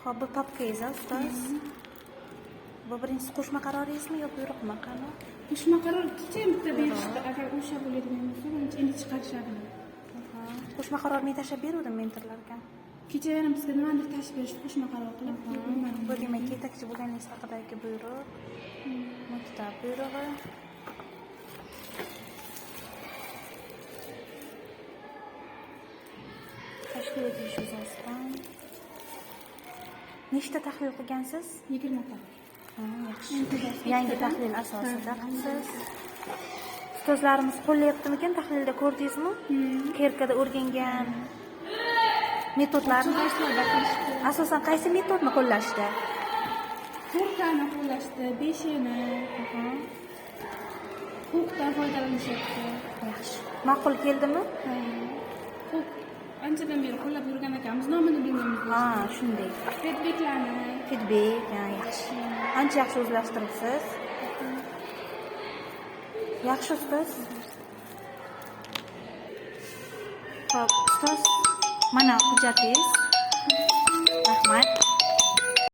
Hop, bu papkangiz, ustoz. Bu birinchisi qo'shma qaroringizmi yo buyruqmi? Qani? Qo'shma qaror kecha bitta berishdi. Agar o'sha bo'ladigan bo'lsa, endi chiqarishadi. Qo'shma qarorni tashlab beruvdim mentorlarga. Kecha yana bizga nimadir tashib berishdi, qo'shma qaror qilib. Bu demak yetakchi bo'lganingiz haqidagi buyruq. Maktab buyrug'i. Tashkil etilish yuzasidan. Nechta tahlil qilgansiz? 20 ta. Yaxshi. Yangi tahlil asosida qilsiz. Ustozlarimiz qo'llayaptimikan tahlilda ko'rdingizmi? Kerkada o'rgangan metodlarni asosan qaysi metodni qo'llashdi? 4 tani qo'llashdi, 5ini. Huquqdan foydalanishyapti. Yaxshi. Ma'qul keldimi? Huquq anchadan beri qo'llab yurgan akamiz nomini bilmaymiz. Ha, shunday. Feedback, yaxshi. Ancha yaxshi o'zlashtiribsiz. Yaxshi ustoz. Xo'p, ustoz, mana hujjatingiz. Rahmat.